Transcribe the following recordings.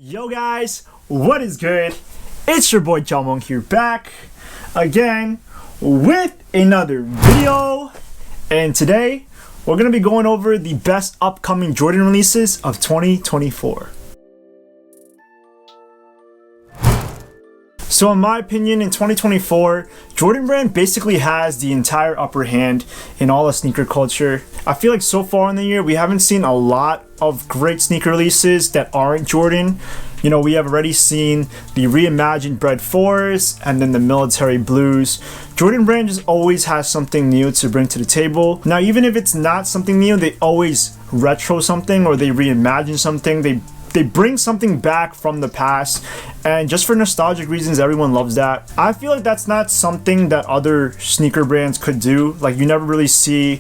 Yo guys, what is good? It's your boy Jumpman here back again with another video, and today we're going to be going over the best upcoming Jordan releases of 2024. So in my opinion, in 2024, Jordan Brand basically has the entire upper hand in all of sneaker culture. I feel like so far in the year, we haven't seen a lot of great sneaker releases that aren't Jordan. You know, we have already seen the Reimagined Bred 4s and then the Military Blues. Jordan Brand just always has something new to bring to the table. Now, even if it's not something new, they always retro something or they reimagine something. They bring something back from the past, and just for nostalgic reasons, everyone loves that. I feel like that's not something that other sneaker brands could do. Like, you never really see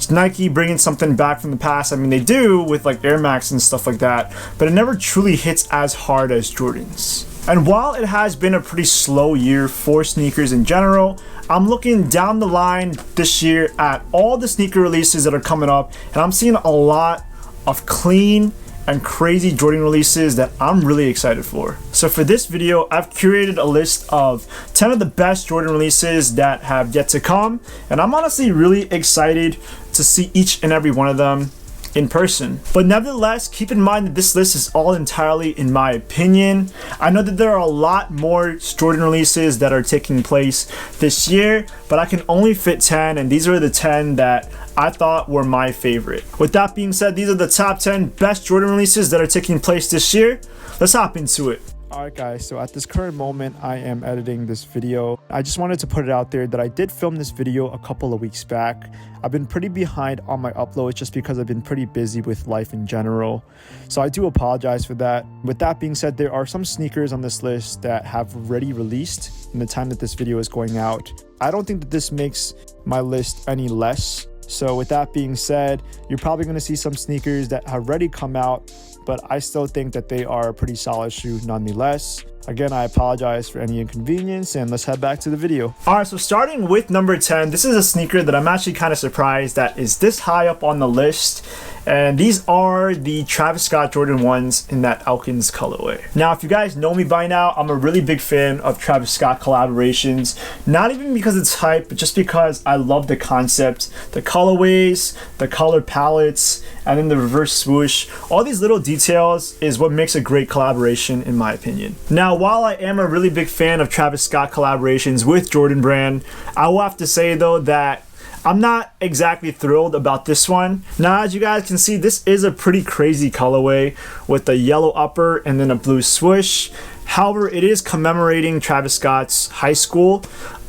Nike bringing something back from the past. I mean, they do with like Air Max and stuff like that, but it never truly hits as hard as Jordan's. And while it has been a pretty slow year for sneakers in general, I'm looking down the line this year at all the sneaker releases that are coming up, and I'm seeing a lot of clean and crazy Jordan releases that I'm really excited for. So for this video, I've curated a list of 10 of the best Jordan releases that have yet to come, and I'm honestly really excited to see each and every one of them in person. But nevertheless, keep in mind that this list is all entirely in my opinion. I know that there are a lot more Jordan releases that are taking place this year, but I can only fit 10, and these are the 10 that I thought were my favorite. With that being said, these are the top 10 best Jordan releases that are taking place this year. Let's hop into it. Alright guys, so at this current moment, I am editing this video. I just wanted to put it out there that I did film this video a couple of weeks back. I've been pretty behind on my uploads just because I've been pretty busy with life in general. So I do apologize for that. With that being said, there are some sneakers on this list that have already released in the time that this video is going out. I don't think that this makes my list any less. So with that being said, you're probably going to see some sneakers that have already come out, but I still think that they are a pretty solid shoe nonetheless. Again, I apologize for any inconvenience, and let's head back to the video. Alright, so starting with number 10, this is a sneaker that I'm actually kind of surprised that is this high up on the list. And these are the Travis Scott Jordan 1s in that Elkins colorway. Now, if you guys know me by now, I'm a really big fan of Travis Scott collaborations. Not even because it's hype, but just because I love the concept, the colorways, the color palettes, and then the reverse swoosh. All these little details is what makes a great collaboration in my opinion. Now, while I am a really big fan of Travis Scott collaborations with Jordan Brand, I will have to say though that I'm not exactly thrilled about this one. Now, as you guys can see, this is a pretty crazy colorway with a yellow upper and then a blue swoosh. However, it is commemorating Travis Scott's high school,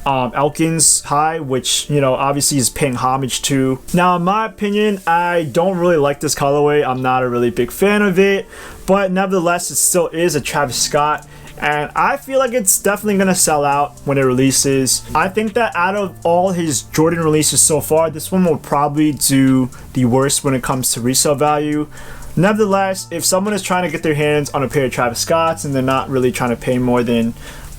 Elkins High, which, you know, obviously is paying homage to. Now, in my opinion, I don't really like this colorway. I'm not a really big fan of it, but nevertheless, it still is a Travis Scott. And I feel like it's definitely going to sell out when it releases. I think that out of all his Jordan releases so far, this one will probably do the worst when it comes to resale value. Nevertheless, if someone is trying to get their hands on a pair of Travis Scotts and they're not really trying to pay more than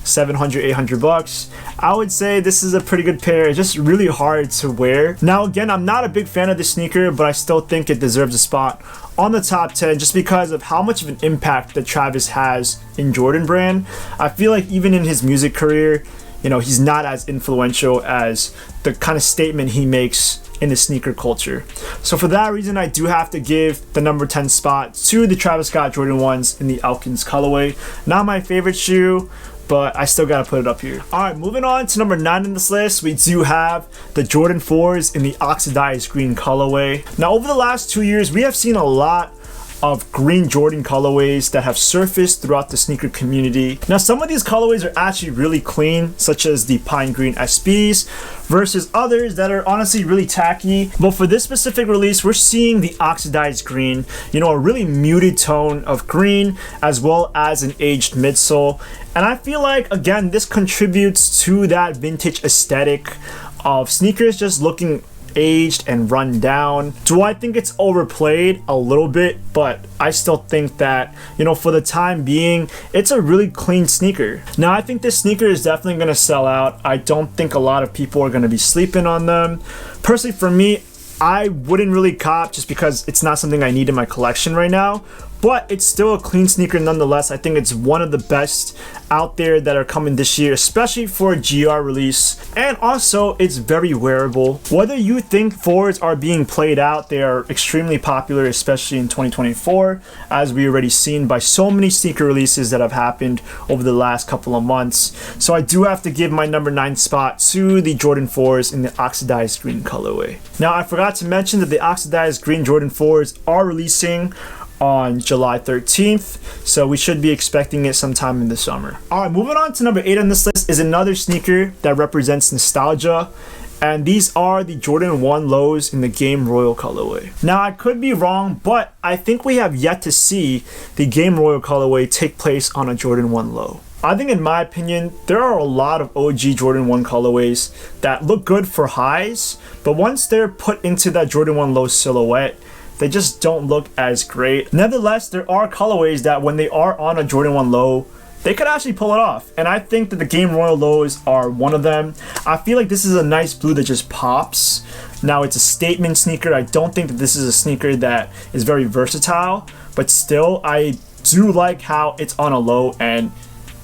$700-800, I would say this is a pretty good pair. It's just really hard to wear. Now again, I'm not a big fan of this sneaker, but I still think it deserves a spot on the top 10 just because of how much of an impact that Travis has in Jordan Brand. I feel like even in his music career, you know, he's not as influential as the kind of statement he makes in the sneaker culture. So for that reason, I do have to give the number 10 spot to the Travis Scott Jordan 1s in the Elkins colorway. Not my favorite shoe, but I still gotta put it up here. Alright, moving on to number 9 in this list, we do have the Jordan 4s in the Oxidized green colorway. Now, over the last 2 years, we have seen a lot of green Jordan colorways that have surfaced throughout the sneaker community. Now, some of these colorways are actually really clean, such as the Pine Green SBs, versus others that are honestly really tacky. But for this specific release, we're seeing the Oxidized green, you know, a really muted tone of green, as well as an aged midsole. And I feel like, again, this contributes to that vintage aesthetic of sneakers just looking aged and run down. Do I think it's overplayed? A little bit, but I still think that, you know, for the time being, it's a really clean sneaker. Now, I think this sneaker is definitely going to sell out. I don't think a lot of people are going to be sleeping on them. Personally, for me, I wouldn't really cop just because it's not something I need in my collection right now. but it's still a clean sneaker nonetheless. I think it's one of the best out there that are coming this year, especially for a GR release. And also, it's very wearable. Whether you think 4s are being played out, they are extremely popular, especially in 2024, as we already seen by so many sneaker releases that have happened over the last couple of months. So I do have to give my number 9 spot to the Jordan 4s in the oxidized green colorway. Now, I forgot to mention that the oxidized green Jordan 4s are releasing on July 13th, so we should be expecting it sometime in the summer. Alright, moving on to number 8 on this list is another sneaker that represents nostalgia, and these are the Jordan 1 lows in the Game Royal colorway. Now, I could be wrong, but I think we have yet to see the Game Royal colorway take place on a Jordan 1 low. I think, in my opinion, there are a lot of OG Jordan 1 colorways that look good for highs, but once they're put into that Jordan 1 low silhouette, they just don't look as great. Nevertheless, there are colorways that when they are on a Jordan 1 low, they could actually pull it off. And I think that the Game Royal lows are one of them. I feel like this is a nice blue that just pops. Now, it's a statement sneaker. I don't think that this is a sneaker that is very versatile, but still, I do like how it's on a low and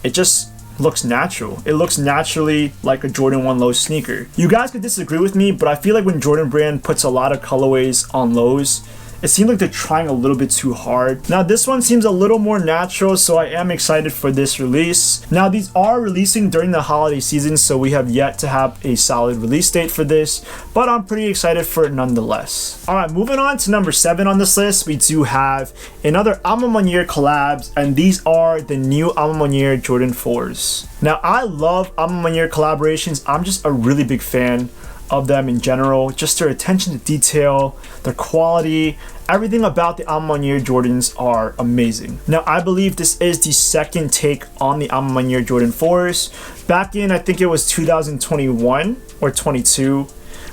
it just looks natural. It looks naturally like a Jordan 1 low sneaker. You guys could disagree with me, but I feel like when Jordan Brand puts a lot of colorways on lows, it seems like they're trying a little bit too hard. Now, this one seems a little more natural, so I am excited for this release. Now, these are releasing during the holiday season, so we have yet to have a solid release date for this, but I'm pretty excited for it nonetheless. Alright, moving on to number 7 on this list, we do have another Ma Maniére collabs, and these are the new Ma Maniére Jordan 4s. Now, I love Ma Maniére collaborations. I'm just a really big fan of them in general. Just their attention to detail, their quality, everything about the Ma Maniére Jordans are amazing. Now, I believe this is the second take on the Ma Maniére Jordan 4s. Back in, I think it was 2021 or 22,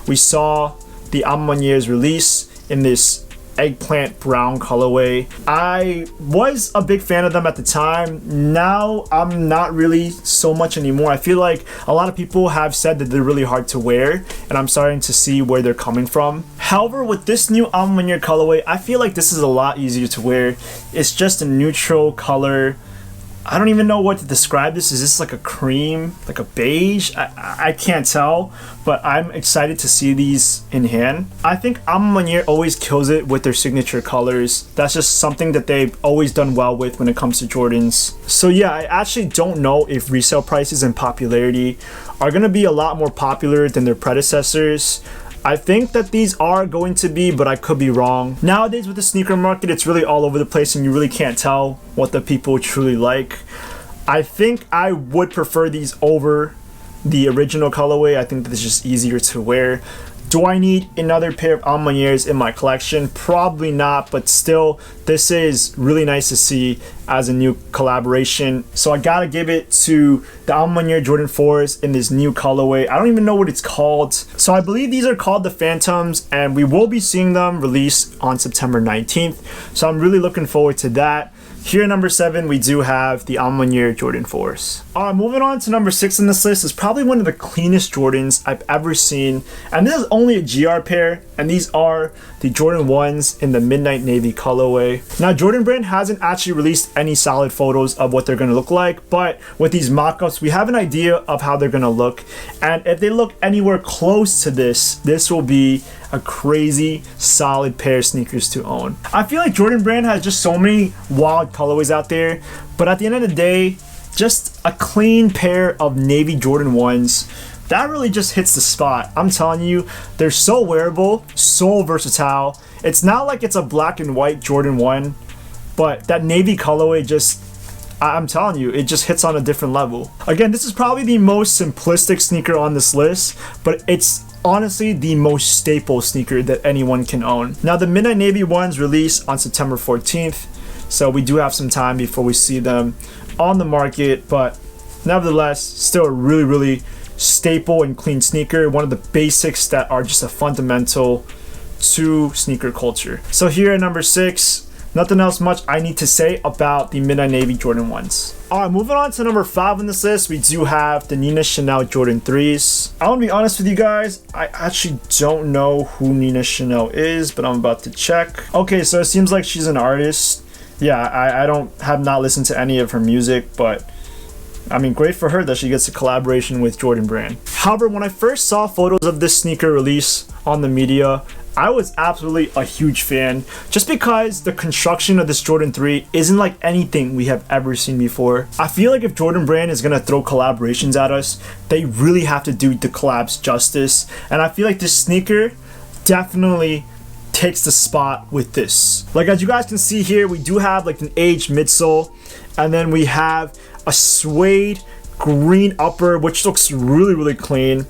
we saw the Ma Maniére's release in this eggplant brown colorway. I was a big fan of them at the time. Now I'm not really so much anymore. I feel like a lot of people have said that they're really hard to wear, and I'm starting to see where they're coming from. However, with this new Ma Maniére colorway, I feel like this is a lot easier to wear. It's just a neutral color. I don't even know what to describe this. Is this like a cream, like a beige? I can't tell, but I'm excited to see these in hand. I think Ma Maniére always kills it with their signature colors. That's just something that they've always done well with when it comes to Jordans. So yeah, I actually don't know if resale prices and popularity are gonna be a lot more popular than their predecessors. I think that these are going to be, but I could be wrong. Nowadays with the sneaker market, it's really all over the place and you really can't tell what the people truly like. I think I would prefer these over the original colorway. I think that it's just easier to wear. Do I need another pair of Ma Maniéres in my collection? Probably not, but still, this is really nice to see as a new collaboration. So I gotta give it to the Ma Maniére Jordan 4s in this new colorway. I don't even know what it's called. So I believe these are called the Phantoms, and we will be seeing them released on September 19th. So I'm really looking forward to that. Here at number 7, we do have the Ma Maniére Jordan 4s. Moving on to number 6 on this list is probably one of the cleanest Jordans I've ever seen. And this is only a GR pair, and these are the Jordan 1s in the Midnight Navy colorway. Now, Jordan Brand hasn't actually released any solid photos of what they're going to look like, but with these mock-ups, we have an idea of how they're going to look. And if they look anywhere close to this will be a crazy solid pair of sneakers to own. I feel like Jordan Brand has just so many wild colorways out there, but at the end of the day, just a clean pair of navy Jordan 1s, that really just hits the spot. I'm telling you, they're so wearable, so versatile. It's not like it's a black and white Jordan 1, but that navy colorway just, I'm telling you, it just hits on a different level. Again, this is probably the most simplistic sneaker on this list, but it's honestly the most staple sneaker that anyone can own. Now, the Midnight Navy ones release on September 14th, so we do have some time before we see them on the market, but nevertheless, still a really staple and clean sneaker, one of the basics that are just a fundamental to sneaker culture. So here at number 6, nothing else much I need to say about the Midnight Navy Jordan 1s. Alright, moving on to number 5 on this list, we do have the Nina Chanel Jordan 3s. I want to be honest with you guys, I actually don't know who Nina Chanel is, but I'm about to check. Okay, so it seems like she's an artist, yeah, I have not listened to any of her music, but I mean, great for her that she gets a collaboration with Jordan Brand. However, when I first saw photos of this sneaker release on the media, I was absolutely a huge fan, just because the construction of this Jordan 3 isn't like anything we have ever seen before. I feel like if Jordan Brand is gonna throw collaborations at us, they really have to do the collabs justice, and I feel like this sneaker definitely takes the spot with this. Like, as you guys can see here, we do have like an aged midsole, and then we have a suede green upper, which looks really clean.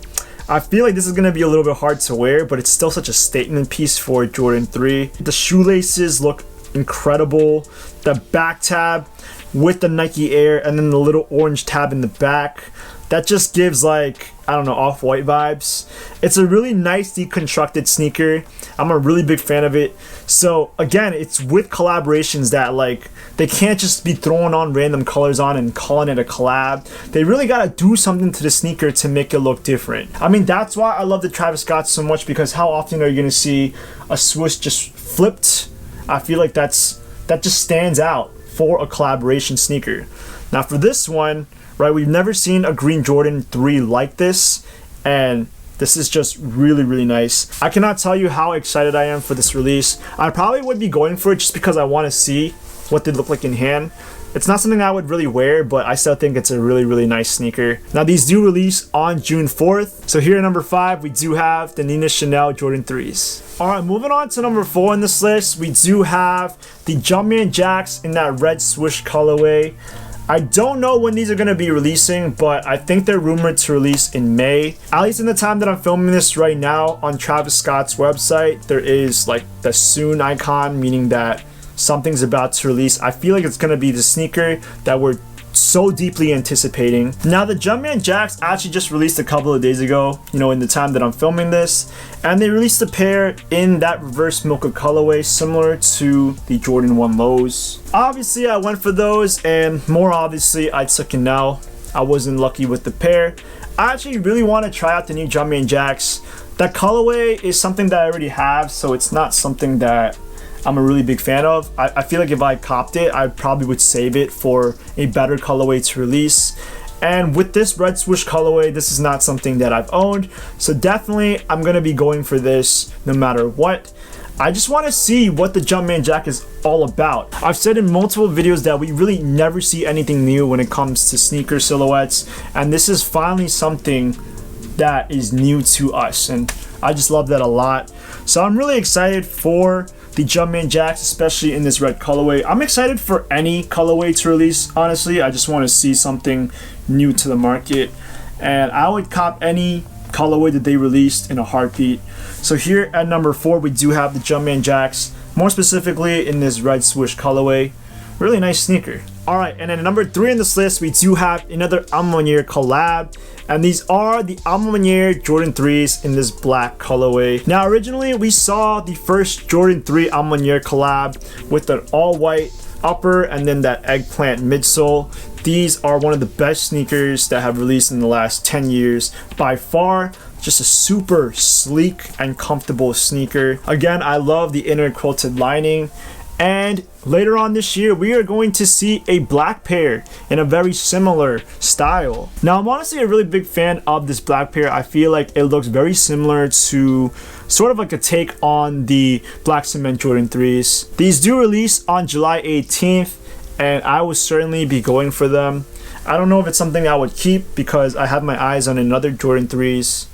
I feel like this is going to be a little bit hard to wear, but it's still such a statement piece for Jordan 3. The shoelaces look incredible. The back tab with the Nike Air and then the little orange tab in the back, that just gives like, I don't know, off-white vibes. It's a really nice deconstructed sneaker. I'm a really big fan of it. So again, it's with collaborations that like, they can't just be throwing on random colors on and calling it a collab. They really gotta do something to the sneaker to make it look different. I mean, that's why I love the Travis Scott so much, because how often are you gonna see a swoosh just flipped? I feel like that just stands out for a collaboration sneaker. Now for this one, right, we've never seen a green Jordan 3 like this, and this is just really nice. I cannot tell you how excited I am for this release. I probably would be going for it just because I want to see what they look like in hand. It's not something I would really wear, but I still think it's a really nice sneaker. Now these do release on June 4th. So here at number 5, we do have the Nina Chanel Jordan 3s. Alright, moving on to number 4 in this list, we do have the Jumpman Jacks in that red swoosh colorway. I don't know when these are going to be releasing, but I think they're rumored to release in May. At least in the time that I'm filming this right now, on Travis Scott's website, there is like the soon icon, meaning that something's about to release. I feel like it's going to be the sneaker that we're so deeply anticipating. Now the Jumpman Jacks actually just released a couple of days ago, you know, in the time that I'm filming this, and they released a pair in that reverse mocha colorway similar to the Jordan 1 lows. Obviously I went for those, and more obviously I took an L. I wasn't lucky with the pair. I actually really want to try out the new Jumpman Jacks. That colorway is something that I already have, so it's not something that I'm a really big fan of. I feel like if I copped it, I probably would save it for a better colorway to release. And with this red swoosh colorway, this is not something that I've owned. So definitely, I'm going to be going for this no matter what. I just want to see what the Jumpman Jack is all about. I've said in multiple videos that we really never see anything new when it comes to sneaker silhouettes. And this is finally something that is new to us. And I just love that a lot. So I'm really excited for the Jumpman Jacks, especially in this red colorway. I'm excited for any colorway to release, honestly. I just want to see something new to the market, and I would cop any colorway that they released in a heartbeat. So here at number 4, we do have the Jumpman Jacks, more specifically in this red swoosh colorway. Really nice sneaker. Alright, and then number 3 in this list, we do have another Ma Maniére collab, and these are the Ma Maniére Jordan 3s in this black colorway. Now originally we saw the first Jordan 3 Ma Maniére collab with an all-white upper and then that eggplant midsole. These are one of the best sneakers that have released in the last 10 years by far. Just a super sleek and comfortable sneaker. Again, I love the inner quilted lining. And later on this year, we are going to see a black pair in a very similar style. Now, I'm honestly a really big fan of this black pair. I feel like it looks very similar to sort of like a take on the black cement Jordan 3s. These do release on July 18th, and I will certainly be going for them. I don't know if it's something I would keep because I have my eyes on another Jordan 3s,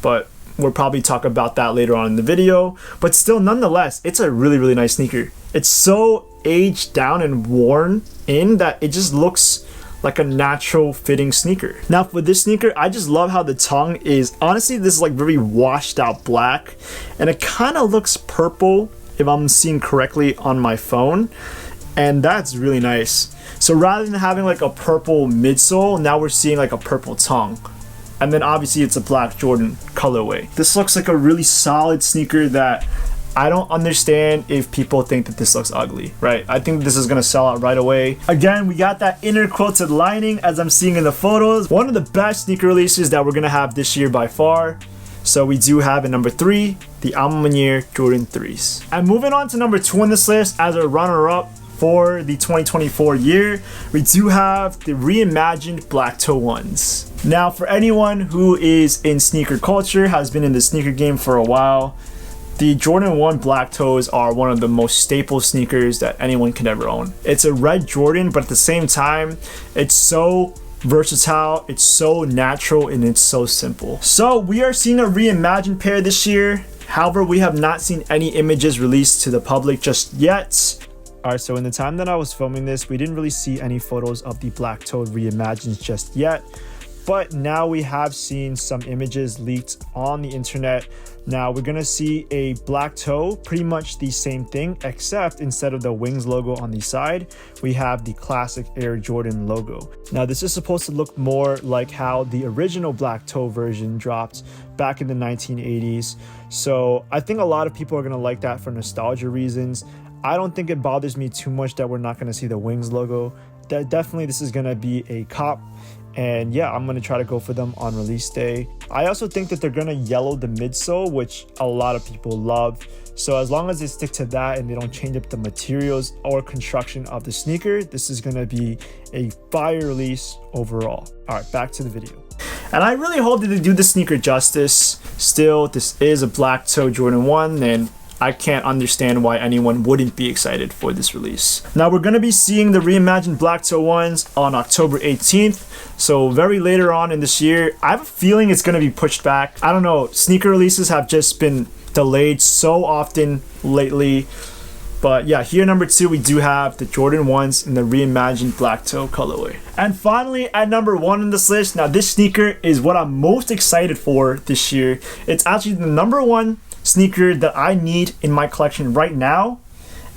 but we'll probably talk about that later on in the video. But still, nonetheless, it's a really nice sneaker. It's so aged down and worn in that it just looks like a natural fitting sneaker. Now for this sneaker, I just love how the tongue is, honestly, this is like very washed out black, and it kind of looks purple if I'm seeing correctly on my phone, and that's really nice. So rather than having like a purple midsole, now we're seeing like a purple tongue. And then obviously it's a black Jordan colorway. This looks like a really solid sneaker that I don't understand if people think that this looks ugly, right? I think this is gonna sell out right away. Again, we got that inner quilted lining as I'm seeing in the photos. One of the best sneaker releases that we're gonna have this year by far. So we do have at number 3, the Ma Maniére Jordan 3s. And moving on to number 2 on this list as a runner-up for the 2024 year, we do have the reimagined black toe ones. Now, for anyone who is in sneaker culture, has been in the sneaker game for a while, the Jordan 1 black toes are one of the most staple sneakers that anyone could ever own. It's a red Jordan, but at the same time, it's so versatile, it's so natural, and it's so simple. So we are seeing a reimagined pair this year. However, we have not seen any images released to the public just yet. Alright, so in the time that I was filming this, we didn't really see any photos of the black toed reimagined just yet. But now we have seen some images leaked on the internet. Now we're gonna see a black toe, pretty much the same thing, except instead of the wings logo on the side, we have the classic Air Jordan logo. Now this is supposed to look more like how the original black toe version dropped back in the 1980s. So I think a lot of people are gonna like that for nostalgia reasons. I don't think it bothers me too much that we're not gonna see the wings logo. Definitely this is gonna be a cop. And yeah, I'm going to try to go for them on release day. I also think that they're going to yellow the midsole, which a lot of people love. So as long as they stick to that and they don't change up the materials or construction of the sneaker, this is going to be a fire release overall. All right, back to the video. And I really hope that they do the sneaker justice. Still, this is a black toe Jordan 1, and I can't understand why anyone wouldn't be excited for this release. Now we're going to be seeing the reimagined black toe ones on October 18th. So very later on in this year. I have a feeling it's going to be pushed back. I don't know. Sneaker releases have just been delayed so often lately. But yeah, here number 2, we do have the Jordan 1s in the reimagined black toe colorway. And finally, at number 1 on this list, now this sneaker is what I'm most excited for this year. It's actually the number 1 sneaker that I need in my collection right now,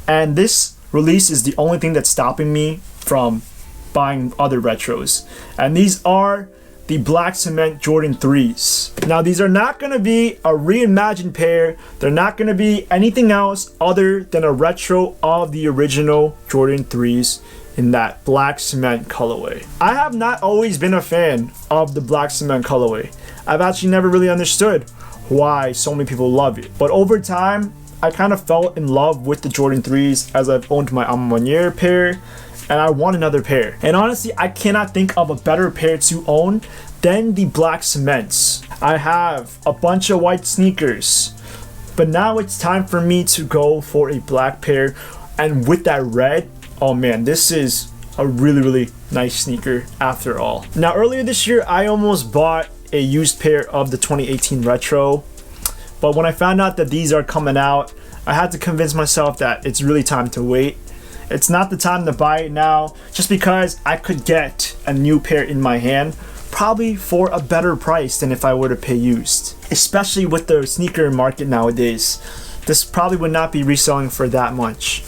and this release is the only thing that's stopping me from buying other retros, and these are the black cement Jordan 3s. Now these are not going to be a reimagined pair. They're not going to be anything else other than a retro of the original Jordan 3s in that black cement colorway. I have not always been a fan of the black cement colorway. I've actually never really understood why so many people love it. But over time, I kind of fell in love with the Jordan 3s as I've owned my Ma Maniére pair, and I want another pair. And honestly, I cannot think of a better pair to own than the black cements. I have a bunch of white sneakers, but now it's time for me to go for a black pair. And with that red, oh man, this is a really nice sneaker after all. Now earlier this year, I almost bought a used pair of the 2018 retro, but when I found out that these are coming out, I had to convince myself that it's really time to wait. It's not the time to buy it now, just because I could get a new pair in my hand probably for a better price than if I were to pay used, especially with the sneaker market nowadays. This probably would not be reselling for that much,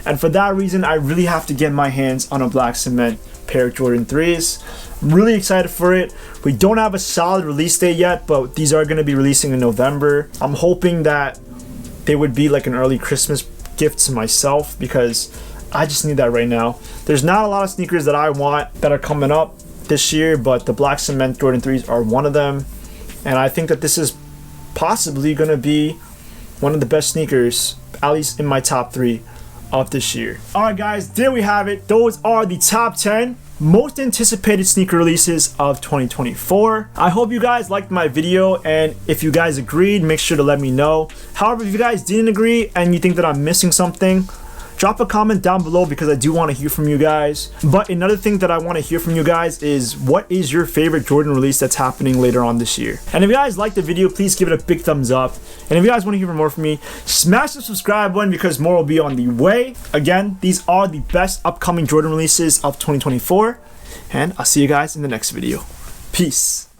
and for that reason I really have to get my hands on a black cement pair of Jordan 3s. I'm really excited for it. We don't have a solid release date yet, but these are going to be releasing in November. I'm hoping that they would be like an early Christmas gift to myself, because I just need that right now. There's not a lot of sneakers that I want that are coming up this year, but the black cement Jordan 3s are one of them, and I think that this is possibly going to be one of the best sneakers, at least in my top 3 of this year. Alright guys, there we have it. Those are the top 10 most anticipated sneaker releases of 2024. I hope you guys liked my video, and if you guys agreed, make sure to let me know. However, if you guys didn't agree and you think that I'm missing something, drop a comment down below, because I do want to hear from you guys. But another thing that I want to hear from you guys is, what is your favorite Jordan release that's happening later on this year? And if you guys liked the video, please give it a big thumbs up. And if you guys want to hear more from me, smash the subscribe button, because more will be on the way. Again, these are the best upcoming Jordan releases of 2024. And I'll see you guys in the next video. Peace.